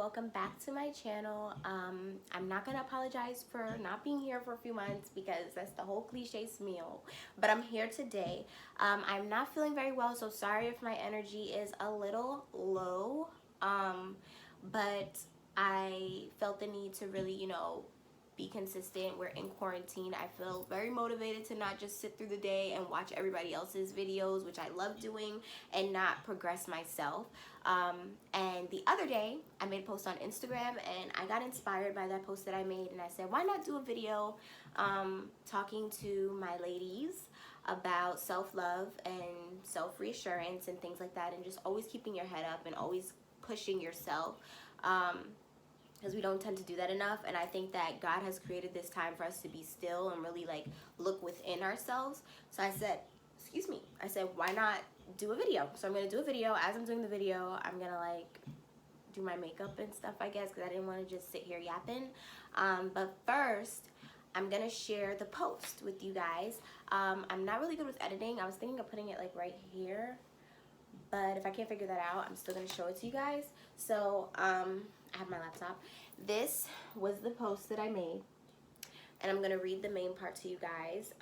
welcome back to my channel. I'm not gonna apologize for not being here for a few months because that's the whole cliche meal, but I'm here today. I'm not feeling very well, so sorry if my energy is a little low, but I felt the need to really, be consistent. We're in quarantine. I feel very motivated to not just sit through the day and watch everybody else's videos, which I love doing, and not progress myself. And the other day I made a post on Instagram and I got inspired by that post that I made, and I said, why not do a video talking to my ladies about self-love and self-reassurance and things like that, and just always keeping your head up and always pushing yourself, because we don't tend to do that enough. And I think that God has created this time for us to be still and really like look within ourselves. So I said, why not do a video? So I'm gonna do a video. As I'm doing the video, I'm gonna like do my makeup and stuff, I guess, because I didn't want to just sit here yapping. But first, I'm gonna share the post with you guys. I'm not really good with editing. I was thinking of putting it like right here, but if I can't figure that out, I'm still gonna show it to you guys. So I have my laptop. This was the post that I made, and I'm gonna read the main part to you guys.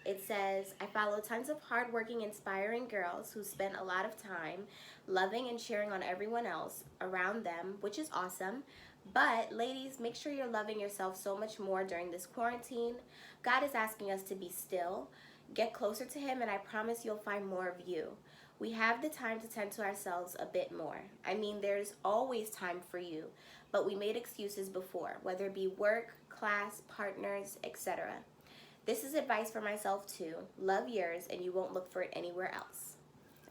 It says, I follow tons of hardworking, inspiring girls who spend a lot of time loving and cheering on everyone else around them, which is awesome. But ladies, make sure you're loving yourself so much more during this quarantine. God is asking us to be still, get closer to Him, and I promise you'll find more of you. We have the time to tend to ourselves a bit more. I mean, there's always time for you, but we made excuses before, whether it be work, class, partners, etc. This is advice for myself too. Love yours, and you won't look for it anywhere else.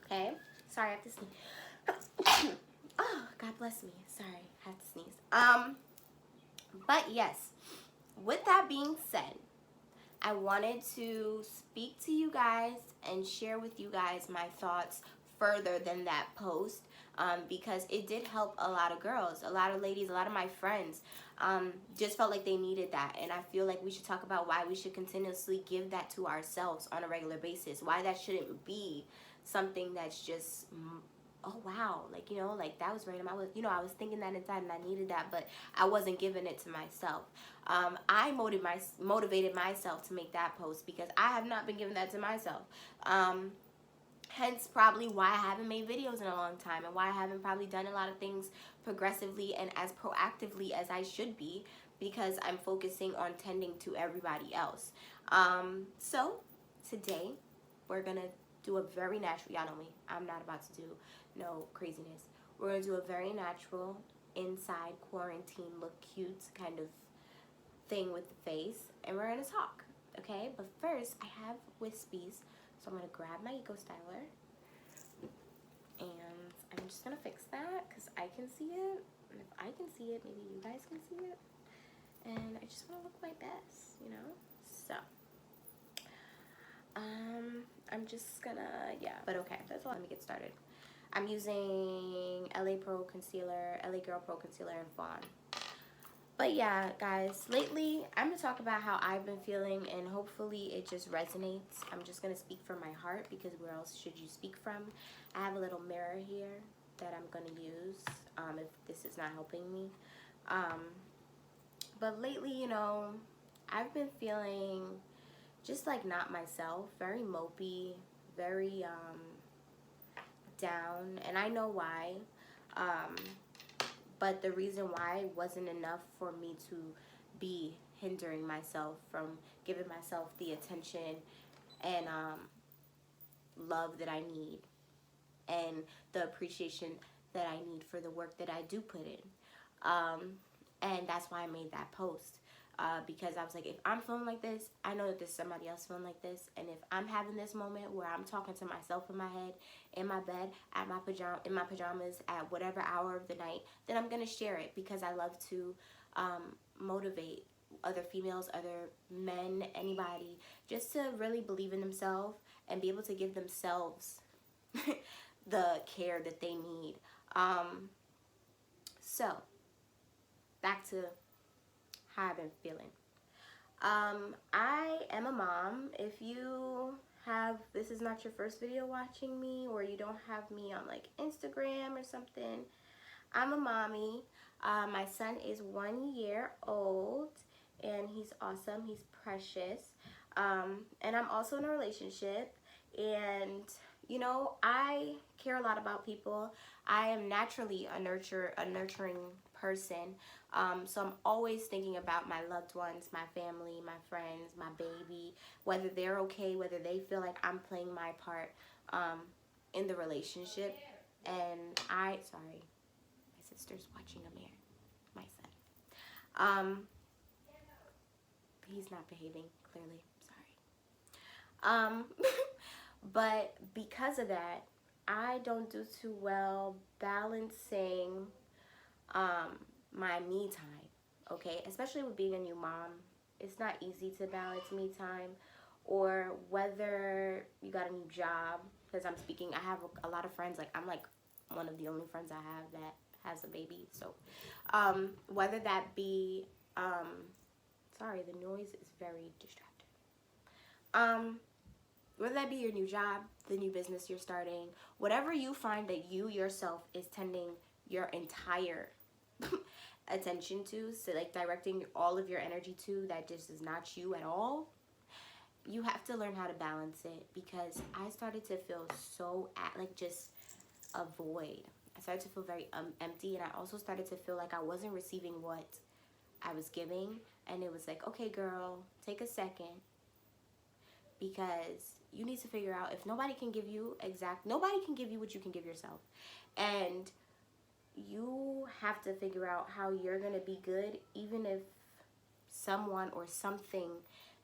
Okay? Sorry, I have to sneeze. Oh, God bless me. Sorry, I have to sneeze. But yes, with that being said, I wanted to speak to you guys and share with you guys my thoughts further than that post, because it did help a lot of girls, a lot of ladies, a lot of my friends just felt like they needed that. And I feel like we should talk about why we should continuously give that to ourselves on a regular basis, why that shouldn't be something that's just, oh wow, like, like that was random. I was thinking that inside and I needed that, but I wasn't giving it to myself. I motivated myself to make that post because I have not been giving that to myself. Hence probably why I haven't made videos in a long time, and why I haven't probably done a lot of things progressively and as proactively as I should be, because I'm focusing on tending to everybody else. So today we're gonna do a very natural, y'all know me, I'm not about to do no craziness. We're gonna do a very natural inside quarantine look cute kind of thing with the face, and we're gonna talk, okay? But first, I have wispies, so I'm gonna grab my Eco Styler, and I'm just gonna fix that because I can see it, and if I can see it, maybe you guys can see it, and I just want to look my best, So I'm just gonna, but okay, that's all. Let me get started. I'm using LA Pro Concealer, LA Girl Pro Concealer, and Fawn. But yeah, guys, lately I'm going to talk about how I've been feeling, and hopefully it just resonates. I'm just going to speak from my heart, because where else should you speak from? I have a little mirror here that I'm going to use if this is not helping me. But lately, I've been feeling just like not myself, very mopey, very down, and I know why. But the reason why wasn't enough for me to be hindering myself from giving myself the attention and love that I need, and the appreciation that I need for the work that I do put in. And that's why I made that post. Because I was like, if I'm feeling like this, I know that there's somebody else feeling like this. And if I'm having this moment where I'm talking to myself in my head, in my bed, in my pajamas, at whatever hour of the night, then I'm going to share it, because I love to motivate other females, other men, anybody, just to really believe in themselves and be able to give themselves the care that they need. So, back to how I've been feeling. I am a mom. If this is not your first video watching me, or you don't have me on like Instagram or something, I'm a mommy. My son is 1 year old, and he's awesome. He's precious. And I'm also in a relationship, and you know, I care a lot about people. I am naturally a nurturing person. So I'm always thinking about my loved ones, my family, my friends, my baby, whether they're okay, whether they feel like I'm playing my part in the relationship. And sorry, my sister's watching a man, my son. He's not behaving, clearly. Sorry. But because of that, I don't do too well balancing my me time, okay? Especially with being a new mom. It's not easy to balance me time, or whether you got a new job, because I have a lot of friends, like I'm like one of the only friends I have that has a baby. So whether that be, sorry, the noise is very distracting. Whether that be your new job, the new business you're starting, whatever you find that you yourself is tending your entire attention to, so like directing all of your energy to, that just is not you at all, you have to learn how to balance it. Because I started to feel so like just a void. I started to feel very empty, and I also started to feel like I wasn't receiving what I was giving. And it was like, okay girl, take a second, because you need to figure out, if nobody can give you what you can give yourself. And you have to figure out how you're going to be good, even if someone or something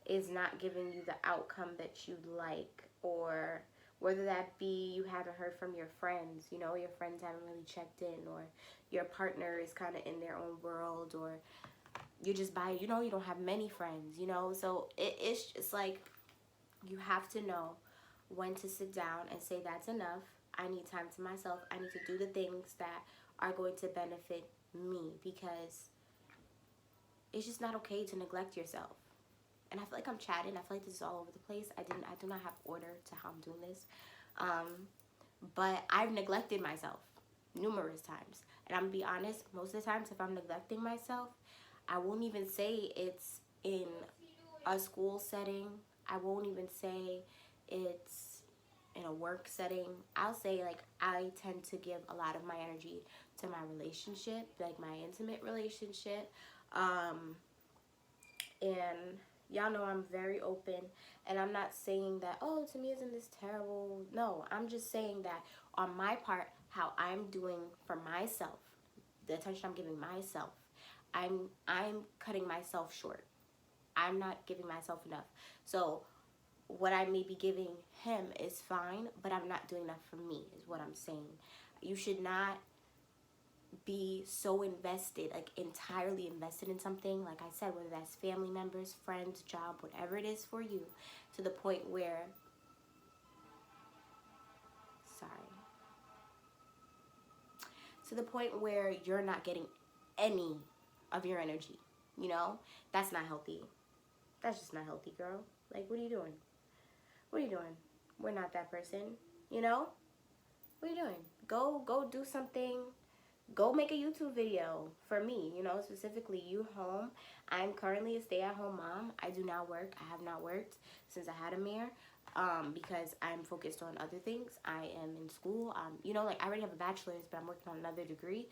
is not giving you the outcome that you'd like, or whether that be you haven't heard from your friends, you know, your friends haven't really checked in, or your partner is kind of in their own world, or you're just you know, you don't have many friends, you know. So it's just like, you have to know when to sit down and say, that's enough. I need time to myself. I need to do the things that are going to benefit me, because it's just not okay to neglect yourself. And I feel like I'm chatting. I feel like this is all over the place. I do not have order to how I'm doing this. But I've neglected myself numerous times. And I'm gonna be honest, most of the times if I'm neglecting myself, I won't even say it's in a school setting. I won't even say it's in a work setting. I'll say, like, I tend to give a lot of my energy to my relationship, like my intimate relationship. And y'all know I'm very open, and I'm not saying that, oh, to me isn't this terrible. No, I'm just saying that on my part, how I'm doing for myself, the attention I'm giving myself, I'm cutting myself short. I'm not giving myself enough. So what I may be giving him is fine, but I'm not doing enough for me, is what I'm saying. You should not be so invested, like entirely invested in something, like I said, whether that's family members, friends, job, whatever it is for you, to the point where, you're not getting any of your energy, you know? That's not healthy. That's just not healthy, girl. Like, what are you doing? What are you doing? We're not that person, you know? What are you doing? Go do something. Go make a YouTube video for me, you know, specifically you home. I'm currently a stay-at-home mom. I do not work. I have not worked since I had a mare, because I'm focused on other things. I am in school. You know, like I already have a bachelor's, but I'm working on another degree.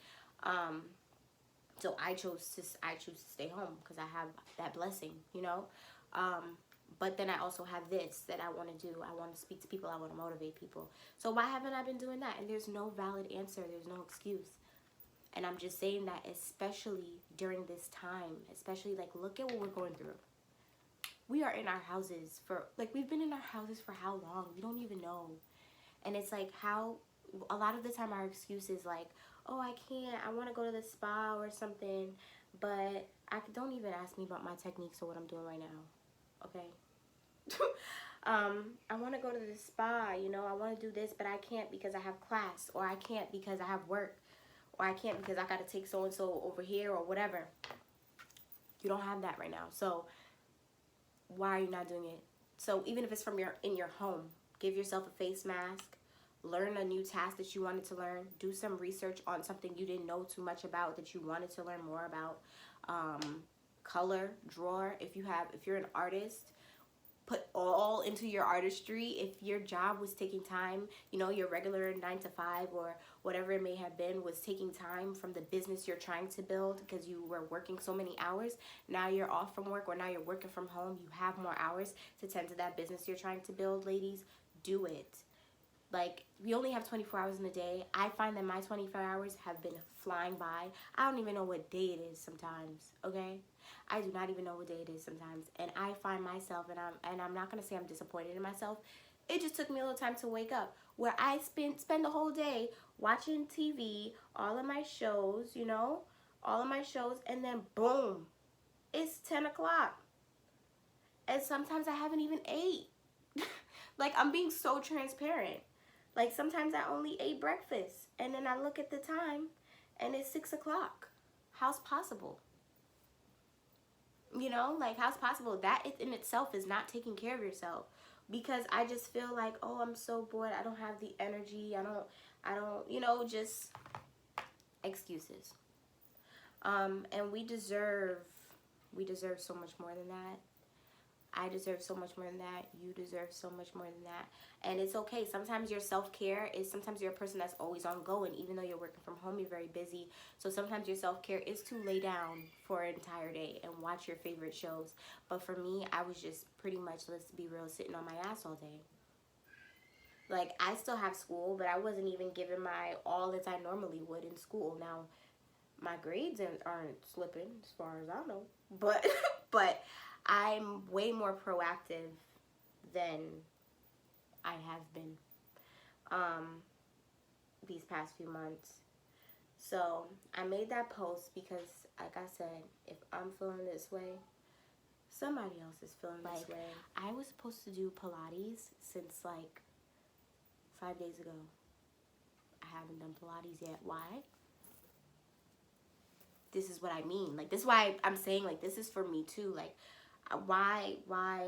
So I choose to stay home because I have that blessing, you know. But then I also have this that I want to do. I want to speak to people. I want to motivate people. So why haven't I been doing that? And there's no valid answer. There's no excuse. And I'm just saying that, especially during this time, especially, like, look at what we're going through. We are in our houses we've been in our houses for how long? We don't even know. And it's like, a lot of the time our excuse is like, oh, I can't, I want to go to the spa or something, but don't even ask me about my techniques or what I'm doing right now, okay? I want to go to the spa, you know, I want to do this, but I can't because I have class, or I can't because I have work, or I can't because I got to take so-and-so over here or whatever. You don't have that right now. So why are you not doing it? So even if it's in your home, give yourself a face mask, learn a new task that you wanted to learn, do some research on something you didn't know too much about that you wanted to learn more about. Color, draw. If you're an artist, put all into your artistry. If your job was taking time, you know, your regular 9 to 5 or whatever it may have been was taking time from the business you're trying to build because you were working so many hours, now you're off from work or now you're working from home, you have more hours to tend to that business you're trying to build. Ladies, do it. Like, we only have 24 hours in a day. I find that my 24 hours have been flying by. I don't even know what day it is sometimes, okay? I do not even know what day it is sometimes. And I find myself, and I'm not going to say I'm disappointed in myself. It just took me a little time to wake up, where I spend the whole day watching TV, all of my shows, you know, all of my shows, and then boom, it's 10 o'clock. And sometimes I haven't even ate. Like, I'm being so transparent. Like, sometimes I only ate breakfast, and then I look at the time, and it's 6 o'clock. How's possible? You know, like, how's possible? That in itself is not taking care of yourself, because I just feel like, oh, I'm so bored. I don't have the energy. I don't, you know, just excuses. And we deserve so much more than that. I deserve so much more than that. You deserve so much more than that. And it's okay. Sometimes your self-care is, sometimes you're a person that's always ongoing. Even though you're working from home, you're very busy. So sometimes your self-care is to lay down for an entire day and watch your favorite shows. But for me, I was just pretty much, let's be real, sitting on my ass all day. Like, I still have school, but I wasn't even giving my all as I normally would in school. Now, my grades aren't slipping as far as I know. But, but I'm way more proactive than I have been these past few months. So I made that post because, like I said, if I'm feeling this way, somebody else is feeling this way. I was supposed to do Pilates since like 5 days ago. I haven't done Pilates yet. Why? This is what I mean. Like, this is why I'm saying, like, this is for me too. Like, why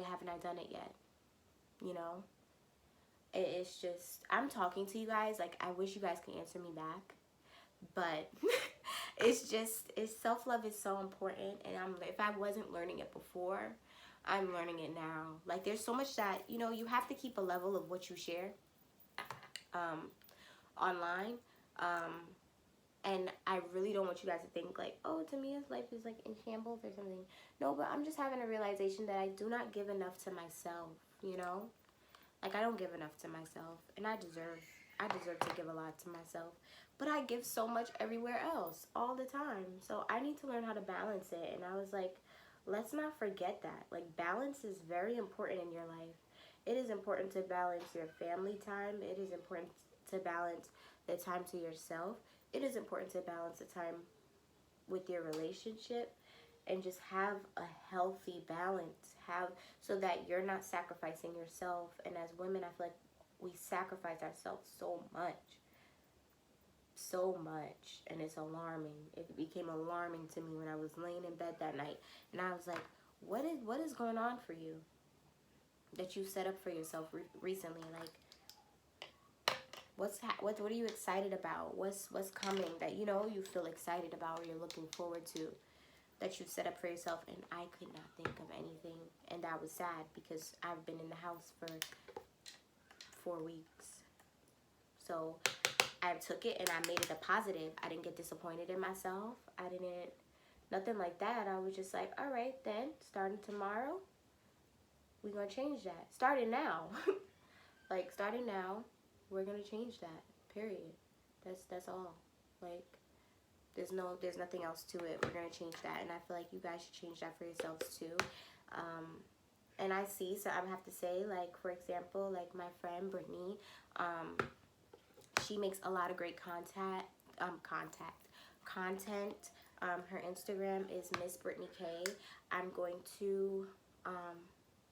haven't I done it yet? You know? It's just, I'm talking to you guys. Like, I wish you guys could answer me back. But it's just, self-love is so important. And if I wasn't learning it before, I'm learning it now. Like, there's so much that, you know, you have to keep a level of what you share online. And I really don't want you guys to think like, oh, Tamia's life is like in shambles or something. No, but I'm just having a realization that I do not give enough to myself, you know? Like, I don't give enough to myself, and I deserve to give a lot to myself. But I give so much everywhere else all the time. So I need to learn how to balance it. And I was like, let's not forget that. Like, balance is very important in your life. It is important to balance your family time. It is important to balance the time to yourself. It is important to balance the time with your relationship and just have a healthy balance. So that you're not sacrificing yourself. And as women, I feel like we sacrifice ourselves so much. So much. And it's alarming. It became alarming to me when I was laying in bed that night. And I was like, what is going on for you that you set up for yourself recently? Like, what are you excited about? What's coming that, you know, you feel excited about or you're looking forward to that you set up for yourself? And I could not think of anything, and that was sad because I've been in the house for 4 weeks. So I took it and I made it a positive. I didn't get disappointed in myself. Nothing like that. I was just like, all right, then, starting tomorrow, we're going to change that. Starting now. Like, starting now, we're going to change that, period. That's all. Like, there's nothing else to it. We're going to change that. And I feel like you guys should change that for yourselves too. And I see, so I have to say, like, for example, like my friend Brittany, she makes a lot of great content. Her Instagram is Miss Brittany K. I'm going to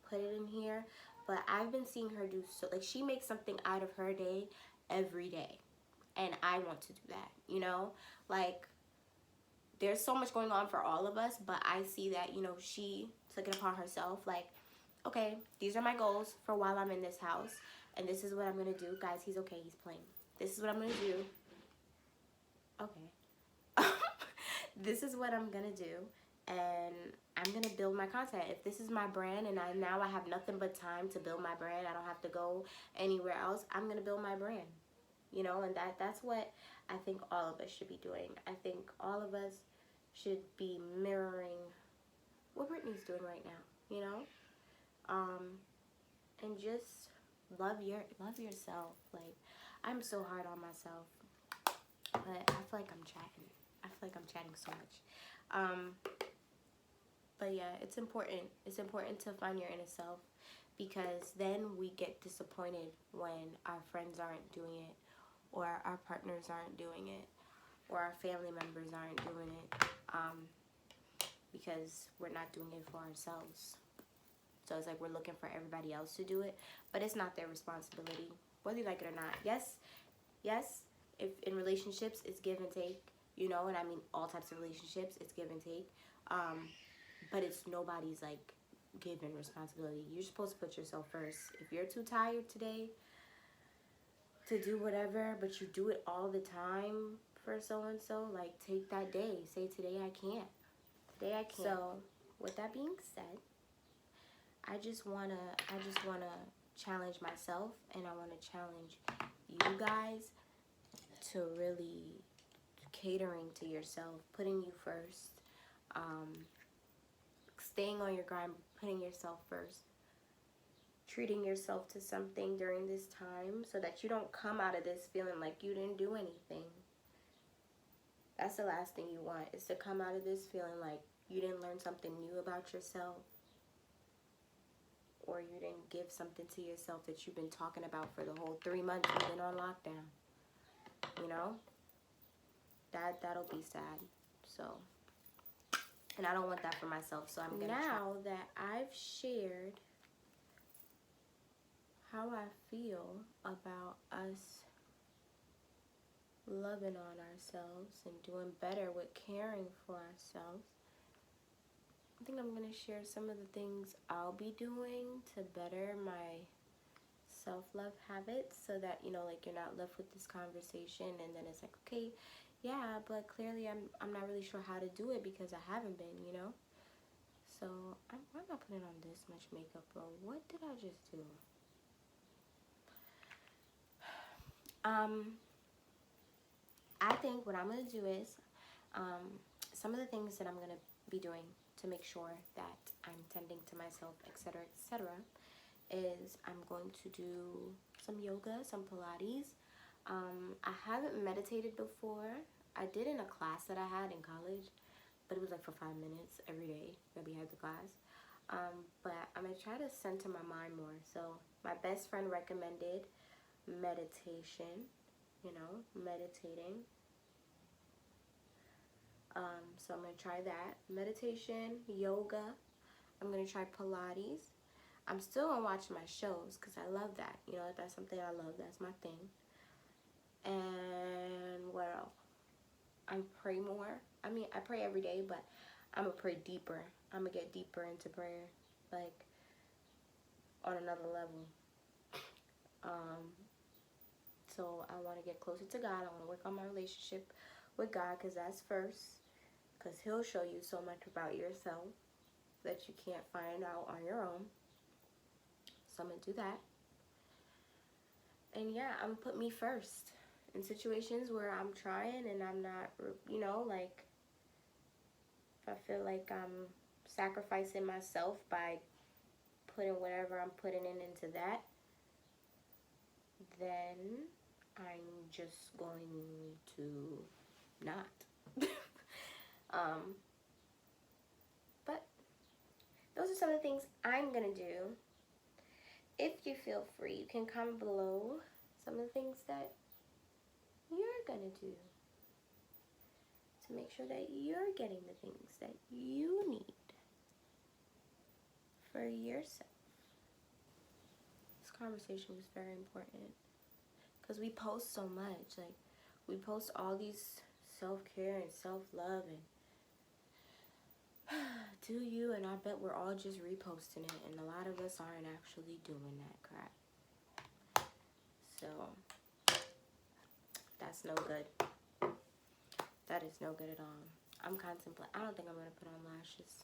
put it in here. But I've been seeing her do so, like, she makes something out of her day every day. And I want to do that, you know? Like, there's so much going on for all of us, but I see that, you know, she took it upon herself. Like, okay, these are my goals for while I'm in this house, and this is what I'm gonna do. Guys, he's okay, he's playing. This is what I'm gonna do. Okay. This is what I'm gonna do, and I'm gonna build my content. If this is my brand and now I have nothing but time to build my brand, I don't have to go anywhere else, I'm gonna build my brand. You know, and that's what I think all of us should be doing. I think all of us should be mirroring what Brittany's doing right now, you know? And just love yourself. Like, I'm so hard on myself, but I feel like I'm chatting. I feel like I'm chatting so much. But yeah, it's important. It's important to find your inner self, because then we get disappointed when our friends aren't doing it, or our partners aren't doing it, or our family members aren't doing it, because we're not doing it for ourselves. So it's like we're looking for everybody else to do it, but it's not their responsibility, whether you like it or not. Yes, if in relationships, it's give and take, you know, and I mean all types of relationships, it's give and take, but it's nobody's, like, given responsibility. You're supposed to put yourself first. If you're too tired today to do whatever, but you do it all the time for so-and-so, like, take that day. Say, today I can't. Today I can't. So, with that being said, I just wanna challenge myself, and I wanna challenge you guys to really catering to yourself, putting you first, staying on your grind, putting yourself first, treating yourself to something during this time so that you don't come out of this feeling like you didn't do anything. That's the last thing you want, is to come out of this feeling like you didn't learn something new about yourself, or you didn't give something to yourself that you've been talking about for the whole 3 months you've been on lockdown. You know? That'll be sad. So, and I don't want that for myself, so I'm gonna now that I've shared how I feel about us loving on ourselves and doing better with caring for ourselves, I think I'm going to share some of the things I'll be doing to better my self-love habits, so that, you know, like, you're not left with this conversation and then it's like, okay, yeah, but clearly I'm not really sure how to do it because I haven't been, you know? So, why am I putting on this much makeup, bro? What did I just do? I think what I'm going to do is, some of the things that I'm going to be doing to make sure that I'm tending to myself, etc., is I'm going to do some yoga, some Pilates. I haven't meditated before. I did in a class that I had in college, but it was like for 5 minutes every day that we had the class. But I'm going to try to center my mind more. So my best friend recommended meditation, you know, meditating. So I'm going to try that. Meditation, yoga. I'm going to try Pilates. I'm still going to watch my shows because I love that. You know, that's something I love. That's my thing. And what else? I pray more. I mean, I pray every day, but I'm going to pray deeper. I'm going to get deeper into prayer, like, on another level. So I want to get closer to God. I want to work on my relationship with God, because that's first. Because He'll show you so much about yourself that you can't find out on your own. So I'm going to do that. And yeah, I'm going to put me first in situations where I'm trying and I'm not, you know, like, if I feel like I'm sacrificing myself by putting whatever I'm putting into that, then I'm just going to not. But those are some of the things I'm going to do. If you feel free, you can comment below some of the things that you're going to do to make sure that you're getting the things that you need for yourself. This conversation was very important because we post so much. Like, we post all these self-care and self-love, and Do you? And I bet we're all just reposting it, and a lot of us aren't actually doing that crap. So that's no good. That is no good at all. I'm contemplating. I don't think I'm gonna put on lashes.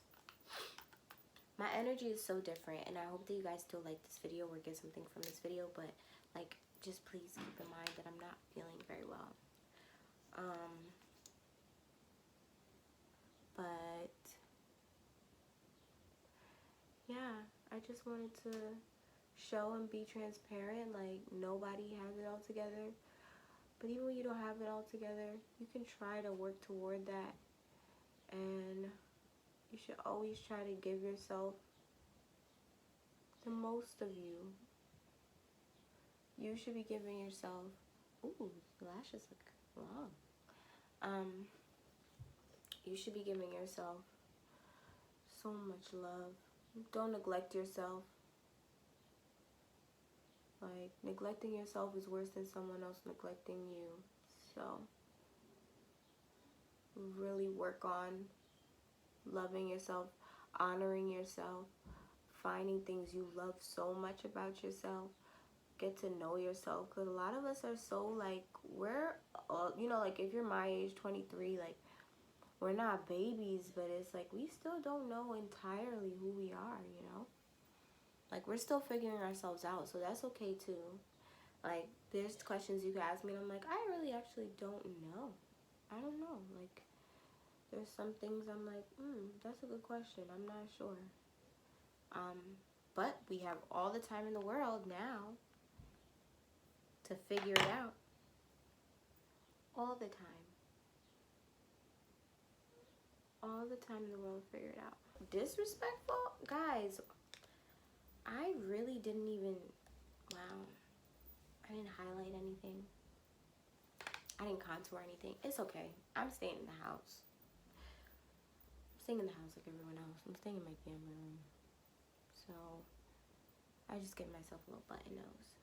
My energy is so different, and I hope that you guys still like this video or get something from this video, but like, just please keep in mind that I'm not feeling very well. But yeah, I just wanted to show and be transparent. Like, nobody has it all together, but even when you don't have it all together, you can try to work toward that, and you should always try to give yourself the most of you. You should be giving yourself, ooh, the lashes look long. You should be giving yourself so much love. Don't neglect yourself. Like, neglecting yourself is worse than someone else neglecting you. So really work on loving yourself, honoring yourself, finding things you love so much about yourself. Get to know yourself, because a lot of us are so, like, we're you know, like, if you're my age, 23, like, we're not babies, but it's like we still don't know entirely who we are, you know? Like, we're still figuring ourselves out, so that's okay too. Like, there's questions you can ask me, and I'm like, I really actually don't know. I don't know. Like, there's some things I'm like, that's a good question. I'm not sure. But we have all the time in the world now to figure it out. All the time. All the time in the world to figure it out. Disrespectful? Guys, I really didn't even, wow. I didn't highlight anything. I didn't contour anything. It's okay. I'm staying in the house. I'm staying in the house like everyone else. I'm staying in my family room. So I just give myself a little button nose.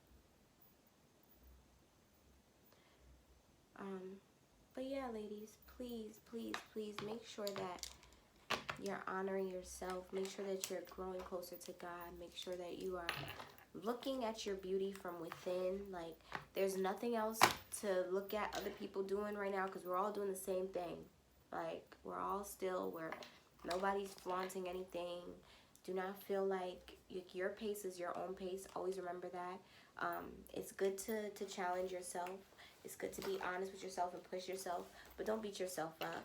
But yeah, ladies, please, please, please make sure that you're honoring yourself. Make sure that you're growing closer to God. Make sure that you are looking at your beauty from within. Like, there's nothing else to look at other people doing right now, because we're all doing the same thing. Like, we're all still, nobody's flaunting anything. Do not feel like your pace is your own pace. Always remember that. It's good to challenge yourself. It's good to be honest with yourself and push yourself, but don't beat yourself up.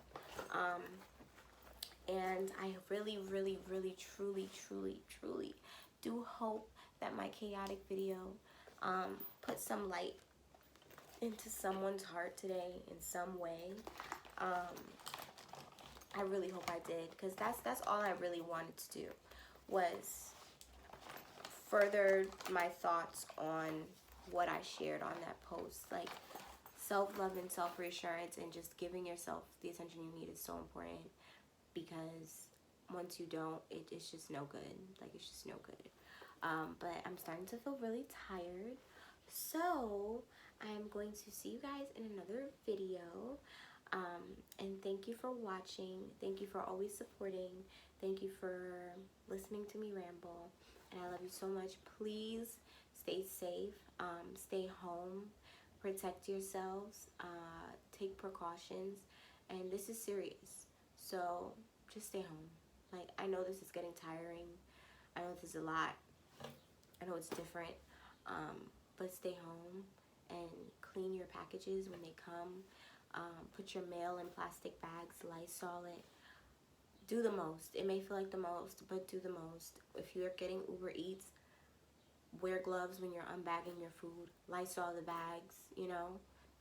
And I really, really, really, truly, truly, truly do hope that my chaotic video put some light into someone's heart today in some way. I really hope I did, because that's all I really wanted to do, was further my thoughts on what I shared on that post. Like, self-love and self-reassurance and just giving yourself the attention you need is so important, because once you don't, it's just no good. Like, it's just no good. But I'm starting to feel really tired, so I'm going to see you guys in another video. And thank you for watching. Thank you for always supporting. Thank you for listening to me ramble. And I love you so much. Please stay safe. Stay home. Protect yourselves. Take precautions. And this is serious. So just stay home. Like, I know this is getting tiring. I know this is a lot. I know it's different. But stay home and clean your packages when they come. Put your mail in plastic bags, Lysol it. Do the most. It may feel like the most, but do the most. If you're getting Uber Eats, wear gloves when you're unbagging your food. Lysol the bags, you know,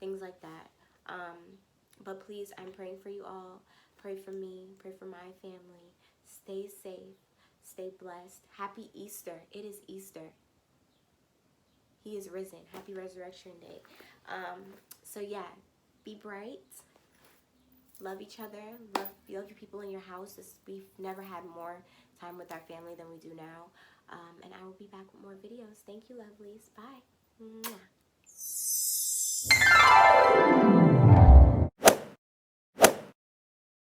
things like that. But please, I'm praying for you all. Pray for me. Pray for my family. Stay safe. Stay blessed. Happy Easter. It is Easter. He is risen. Happy Resurrection Day. So yeah, be bright. Love each other. Love your people in your house. We've never had more time with our family than we do now. And I will be back with more videos. Thank you, lovelies. Bye. Mwah.